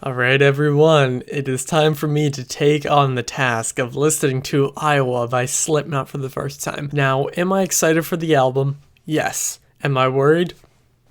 Alright everyone, it is time for me to take on the task of listening to Iowa by Slipknot for the first time. Now, am I excited for the album? Yes. Am I worried?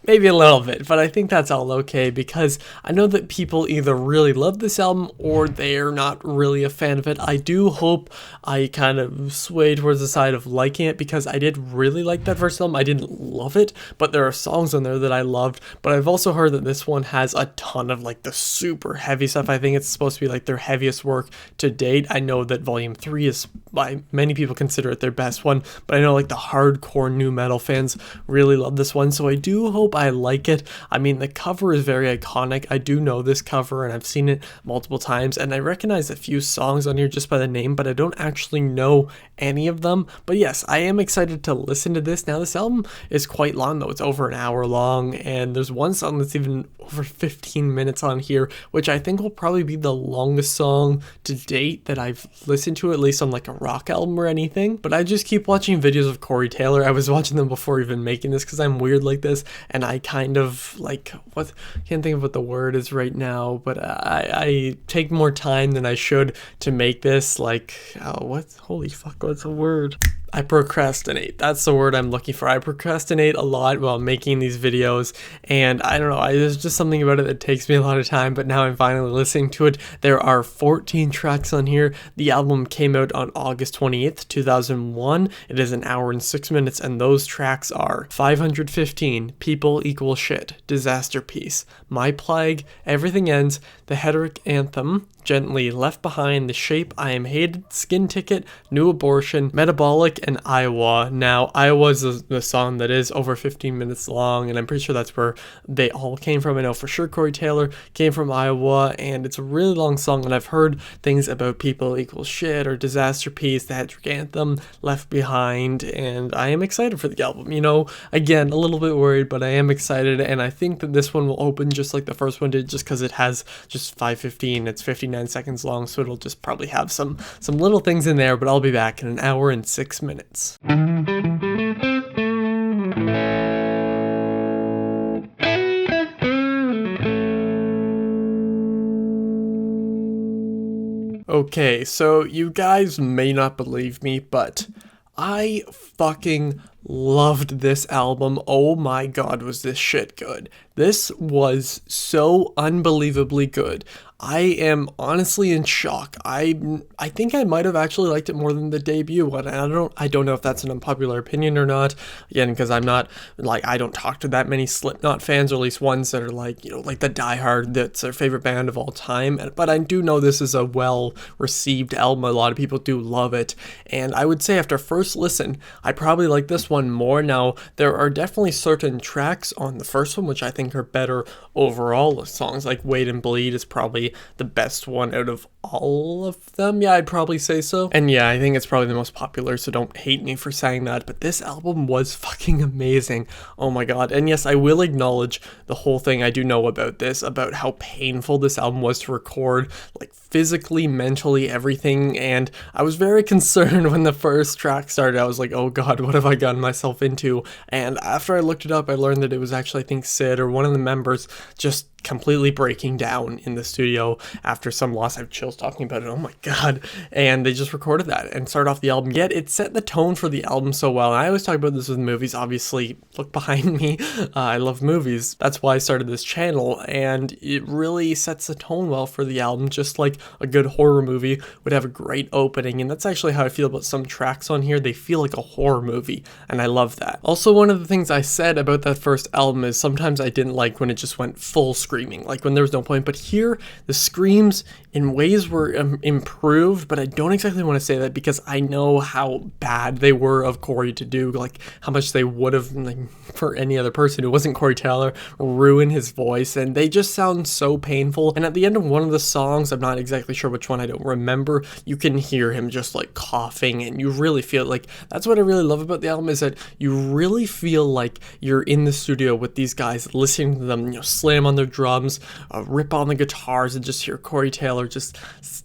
Maybe a little bit, but I think that's all okay because I know that people either really love this album or they're not really a fan of it. I do hope I kind of sway towards the side of liking it because I did really like that first album. I didn't love it, but there are songs on there that I loved. But I've also heard that this one has a ton of like the super heavy stuff. I think it's supposed to be like their heaviest work to date. I know that Volume 3 is, by many people, consider it their best one, but I know like the hardcore nu metal fans really love this one, so I do hope I like it. I mean, the cover is very iconic. I do know this cover and I've seen it multiple times, and I recognize a few songs on here just by the name, but I don't actually know any of them. But yes, I am excited to listen to this. Now, this album is quite long though. It's over an hour long, and there's one song that's even over 15 minutes on here, which I think will probably be the longest song to date that I've listened to, at least on like a rock album or anything. But I just keep watching videos of Corey Taylor. I was watching them before even making this because I'm weird like this, and I kind of like, can't think of what the word is right now, but I take more time than I should to make this. Like, holy fuck, what's the word? I procrastinate. That's the word I'm looking for. I procrastinate a lot while making these videos, and I don't know, there's just something about it that takes me a lot of time, but now I'm finally listening to it. There are 14 tracks on here. The album came out on August 28th, 2001. It is an hour and 6 minutes, and those tracks are 515, People Equal Shit, Disaster Piece, My Plague, Everything Ends, The Heteric Anthem, Gently, Left Behind, The Shape, I Am Hated, Skin Ticket, New Abortion, Metabolic, and Iowa. Now, Iowa is the song that is over 15 minutes long, and I'm pretty sure that's where they all came from. I know for sure Corey Taylor came from Iowa, and it's a really long song, and I've heard things about People Equal Shit or Disaster Piece, The Heteric Anthem, Left Behind, and I am excited for the album. You know, again, a little bit worried, but I am excited, and I think that this one will open just like the first one did, just because it has just 5:15. It's 59 seconds long, so it'll just probably have some little things in there, but I'll be back in an hour and 6 minutes. Okay, so you guys may not believe me, but I fucking loved this album. Oh my god, was this shit good. This was so unbelievably good. I am honestly in shock. I think I might have actually liked it more than the debut one. And I don't know if that's an unpopular opinion or not. Again, because I'm not like, I don't talk to that many Slipknot fans, or at least ones that are like, you know, like the diehard that's their favorite band of all time. But I do know this is a well-received album. A lot of people do love it. And I would say after first listen, I probably like this one more. Now, there are definitely certain tracks on the first one which I think are better overall. Songs like Wait and Bleed is probably the best one out of all of them. Yeah, I'd probably say so. And yeah, I think it's probably the most popular, so don't hate me for saying that, but this album was fucking amazing. Oh my god. And yes, I will acknowledge the whole thing I do know about this, about how painful this album was to record, like physically, mentally, everything, and I was very concerned when the first track started. I was like, oh god, what have I gotten myself into? And after I looked it up, I learned that it was actually, I think, Sid or one of the members just completely breaking down in the studio after some loss. I have chills talking about it. Oh my god. And they just recorded that and started off the album. Yet it set the tone for the album so well. And I always talk about this with movies. Obviously, look behind me. I love movies. That's why I started this channel. And it really sets the tone well for the album, just like a good horror movie would have a great opening. And that's actually how I feel about some tracks on here. They feel like a horror movie, and I love that. Also, one of the things I said about that first album is sometimes I didn't like when it just went full screaming, like when there was no point. But here, the screams in ways were improved, but I don't exactly want to say that because I know how bad they were of Corey to do, like how much they would have, like, for any other person who wasn't Corey Taylor, ruin his voice, and they just sound so painful. And at the end of one of the songs, I'm not exactly sure which one, I don't remember, you can hear him just like coughing, and you really feel like, that's what I really love about the album, is that you really feel like you're in the studio with these guys, listening to them, you know, slam on their drums drums, rip on the guitars, and just hear Corey Taylor just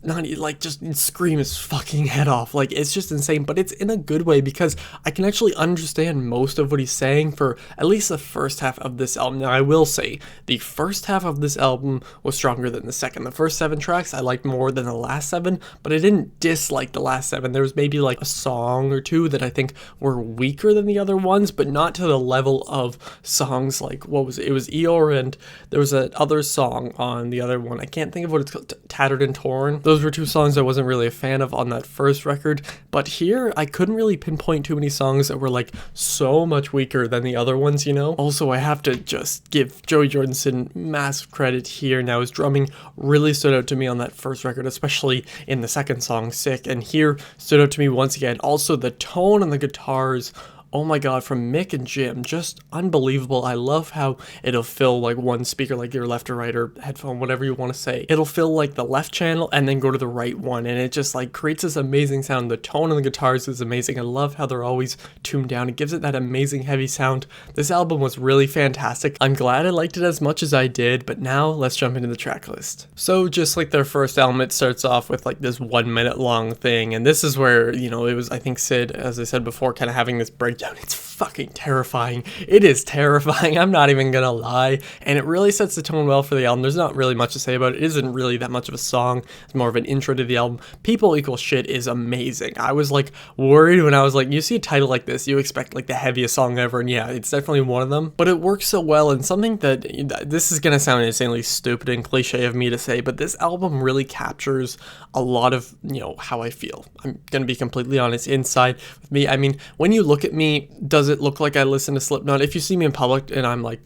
not like just scream his fucking head off. Like, it's just insane, but it's in a good way because I can actually understand most of what he's saying for at least the first half of this album. Now, I will say the first half of this album was stronger than the second. The first 7 tracks I liked more than the last 7, but I didn't dislike the last 7. There was maybe like a song or two that I think were weaker than the other ones, but not to the level of songs like, what was it? It was Eeyore, and there was a other song on the other one. I can't think of what it's called, Tattered and Torn. Those were 2 songs I wasn't really a fan of on that first record, but here I couldn't really pinpoint too many songs that were like so much weaker than the other ones, you know? Also, I have to just give Joey Jordison massive credit here. Now, his drumming really stood out to me on that first record, especially in the second song, Sick, and here stood out to me once again. Also, the tone on the guitars, oh my god, from Mick and Jim, just unbelievable. I love how it'll fill like one speaker, like your left or right or headphone, whatever you want to say. It'll fill like the left channel and then go to the right one, and it just like creates this amazing sound. The tone on the guitars is amazing. I love how they're always tuned down. It gives it that amazing heavy sound. This album was really fantastic. I'm glad I liked it as much as I did, but now let's jump into the track list. So just like their first album, it starts off with like this 1 minute long thing, and this is where, you know, it was, I think Sid, as I said before, kind of having this breakdown. It's fucking terrifying. It is terrifying. I'm not even gonna lie. And it really sets the tone well for the album. There's not really much to say about it. It isn't really that much of a song. It's more of an intro to the album. People Equal Shit is amazing. I was like worried when I was like, you see a title like this, you expect like the heaviest song ever. And yeah, it's definitely one of them. But it works so well, and something that, this is gonna sound insanely stupid and cliche of me to say, but this album really captures a lot of, you know, how I feel. I'm gonna be completely honest. Inside with me, I mean, when you look at me, does it look like I listen to Slipknot? If you see me in public and I'm like,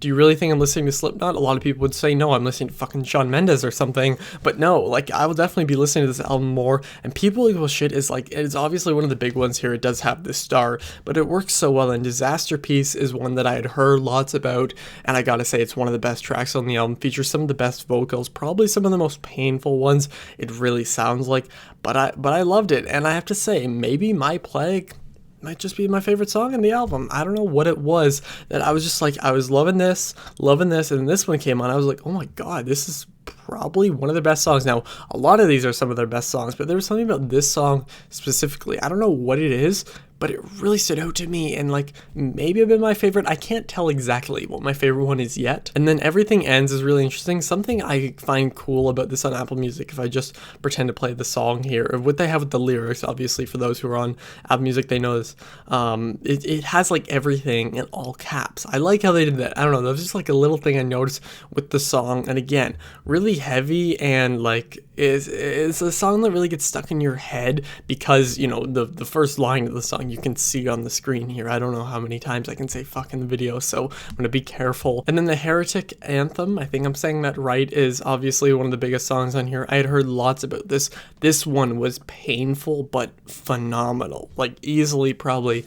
do you really think I'm listening to Slipknot? A lot of people would say, no, I'm listening to fucking Shawn Mendes or something. But no, like, I will definitely be listening to this album more. And People Equal Shit is like, it's obviously one of the big ones here. It does have this star, but it works so well. And Disaster Piece is one that I had heard lots about, and I gotta say, it's one of the best tracks on the album. Features some of the best vocals, probably some of the most painful ones, it really sounds like. But I loved it, and I have to say, maybe My Plague might just be my favorite song in the album. I don't know what it was that I was just like, I was loving this, and this one came on, I was like, oh my god, this is probably one of their best songs. Now, a lot of these are some of their best songs, but there was something about this song specifically, I don't know what it is, but it really stood out to me, and like, maybe a bit my favorite. I can't tell exactly what my favorite one is yet. And then Everything Ends is really interesting. Something I find cool about this on Apple Music, if I just pretend to play the song here, or what they have with the lyrics, obviously for those who are on Apple Music, they know this. It has like everything in all caps. I like how they did that. I don't know, that was just like a little thing I noticed with the song. And again, really heavy, and like, it's a song that really gets stuck in your head because, you know, the first line of the song you can see on the screen here. I don't know how many times I can say fuck in the video, so I'm gonna be careful. And then the Heretic Anthem, I think I'm saying that right, is obviously one of the biggest songs on here. I had heard lots about this. This one was painful but phenomenal. Like, easily probably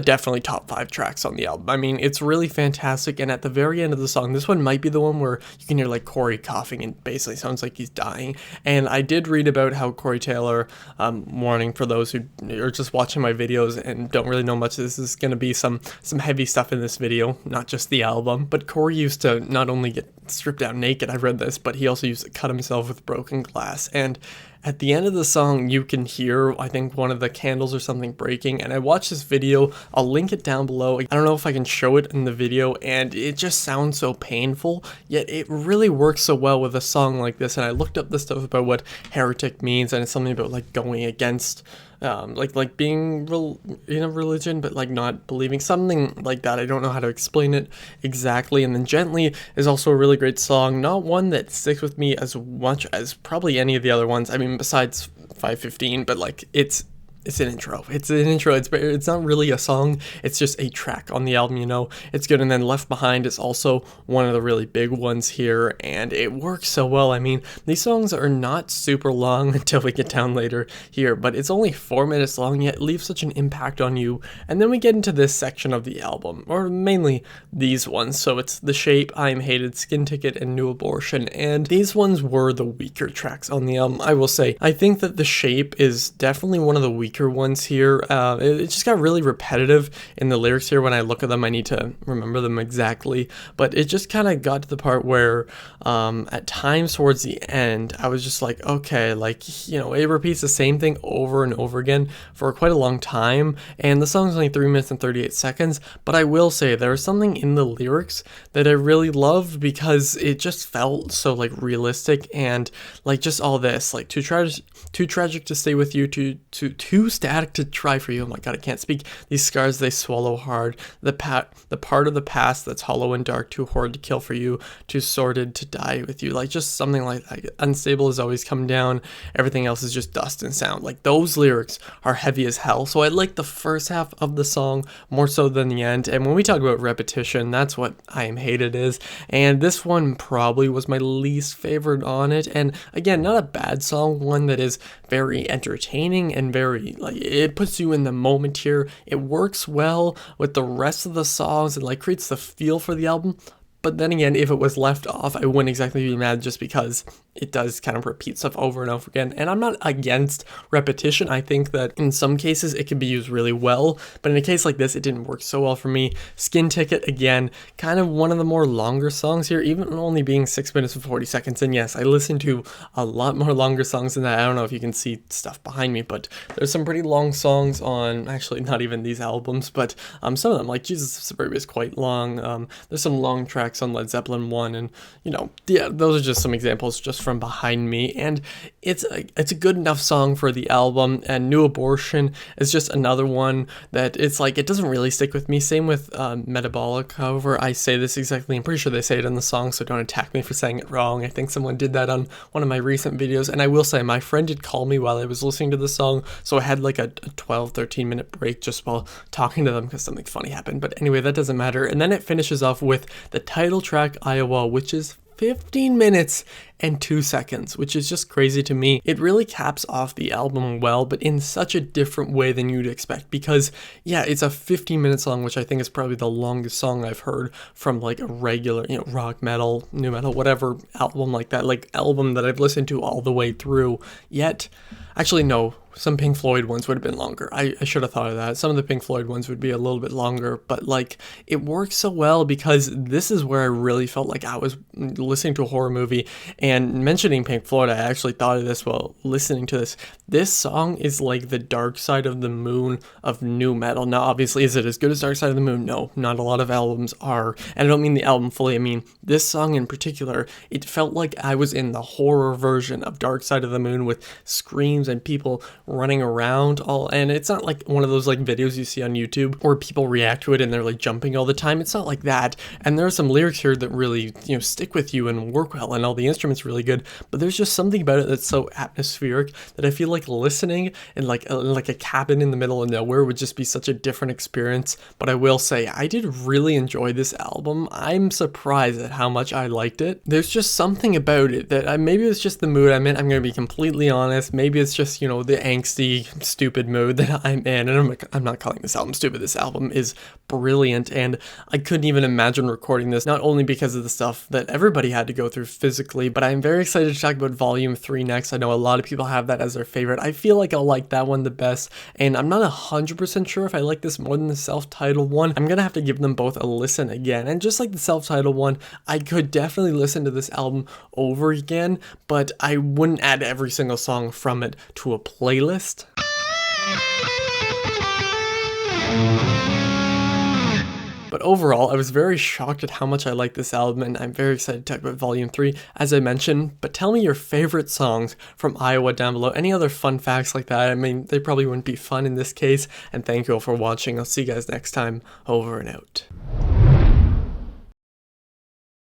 definitely top 5 tracks on the album. I mean, it's really fantastic, and at the very end of the song, this one might be the one where you can hear like Corey coughing and basically sounds like he's dying. And I did read about how Corey Taylor, warning for those who are just watching my videos and don't really know much, this is going to be some heavy stuff in this video, not just the album. But Corey used to not only get stripped down naked, I read this, but he also used to cut himself with broken glass. And at the end of the song, you can hear, I think, one of the candles or something breaking, and I watched this video. I'll link it down below. I don't know if I can show it in the video, and it just sounds so painful, yet it really works so well with a song like this. And I looked up the stuff about what heretic means, and it's something about like going against, like being in a religion, but like not believing, something like that. I don't know how to explain it exactly. And then Gently is also a really great song, not one that sticks with me as much as probably any of the other ones. I mean, besides 515, but like, it's an intro. It's an intro. It's not really a song. It's just a track on the album, you know. It's good. And then Left Behind is also one of the really big ones here, and it works so well. I mean, these songs are not super long until we get down later here, but it's only 4 minutes long, yet it leaves such an impact on you. And then we get into this section of the album, or mainly these ones. So it's The Shape, I Am Hated, Skin Ticket, and New Abortion. And these ones were the weaker tracks on the album, I will say. I think that The Shape is definitely one of the weaker weaker ones here. It just got really repetitive in the lyrics here. When I look at them, I need to remember them exactly, but it just kind of got to the part where at times towards the end, I was just like, okay, like, you know, it repeats the same thing over and over again for quite a long time, and the song's only 3 minutes and 38 seconds, but I will say there was something in the lyrics that I really loved because it just felt so like realistic, and like just all this, like too tragic to stay with you, too static to try for you. Oh my god, I can't speak. These scars they swallow hard. The part of the past that's hollow and dark, too horrid to kill for you, too sordid to die with you. Like just something like that. Unstable is always come down. Everything else is just dust and sound. Like those lyrics are heavy as hell. So I like the first half of the song more so than the end. And when we talk about repetition, that's what I Am Hated is. And this one probably was my least favorite on it. And again, not a bad song, one that is very entertaining and very like it puts you in the moment here. It works well with the rest of the songs and like creates the feel for the album. But then again, if it was left off, I wouldn't exactly be mad just because it does kind of repeat stuff over and over again. And I'm not against repetition. I think that in some cases it can be used really well, but in a case like this, it didn't work so well for me. Skin Ticket, again, kind of one of the more longer songs here, even only being 6 minutes and 40 seconds. And yes, I listened to a lot more longer songs than that. I don't know if you can see stuff behind me, but there's some pretty long songs on, actually not even these albums, but some of them, like Jesus of Suburbia is quite long. There's some long tracks on Led Zeppelin 1, and you know, yeah, those are just some examples just from behind me, and it's a good enough song for the album. And New Abortion is just another one that it's like it doesn't really stick with me. Same with Metabolic. However, I say this exactly, I'm pretty sure they say it in the song, so don't attack me for saying it wrong. I think someone did that on one of my recent videos, and I will say my friend did call me while I was listening to the song, so I had like a 12-13 minute break just while talking to them because something funny happened. But anyway, that doesn't matter. And then it finishes off with the title track Iowa, which is 15 minutes and 2 seconds, which is just crazy to me. It really caps off the album well, but in such a different way than you'd expect, because yeah, it's a 15-minute song, which I think is probably the longest song I've heard from like a regular, you know, rock metal, new metal, whatever album like that, like album that I've listened to all the way through. Yet, actually no, some Pink Floyd ones would have been longer. I should have thought of that. Some of the Pink Floyd ones would be a little bit longer, but like it works so well because this is where I really felt like I was listening to a horror movie. And mentioning Pink Floyd, I actually thought of this while listening to this. This song is like the Dark Side of the Moon of new metal. Now, obviously, is it as good as Dark Side of the Moon? No, not a lot of albums are. And I don't mean the album fully. I mean this song in particular. It felt like I was in the horror version of Dark Side of the Moon with screams and people running around all, and it's not like one of those like videos you see on YouTube where people react to it and they're like jumping all the time. It's not like that. And there are some lyrics here that really, you know, stick with you and work well, and all the instruments really good, but there's just something about it that's so atmospheric that I feel like listening in like a cabin in the middle of nowhere would just be such a different experience. But I will say I did really enjoy this album. I'm surprised at how much I liked it. There's just something about it that maybe it's just the mood I'm in. I'm going to be completely honest. Maybe it's just, you know, the angsty, stupid mood that I'm in, and I'm not calling this album stupid. This album is brilliant, and I couldn't even imagine recording this, not only because of the stuff that everybody had to go through physically, but I'm very excited to talk about Volume 3 next. I know a lot of people have that as their favorite. I feel like I'll like that one the best, and I'm not 100% sure if I like this more than the self-titled one. I'm gonna have to give them both a listen again, and just like the self-titled one, I could definitely listen to this album over again, but I wouldn't add every single song from it to a playlist. But overall, I was very shocked at how much I like this album, and I'm very excited to talk about Volume 3, as I mentioned. But tell me your favorite songs from Iowa down below. Any other fun facts like that? I mean, they probably wouldn't be fun in this case. And thank you all for watching. I'll see you guys next time. Over and out.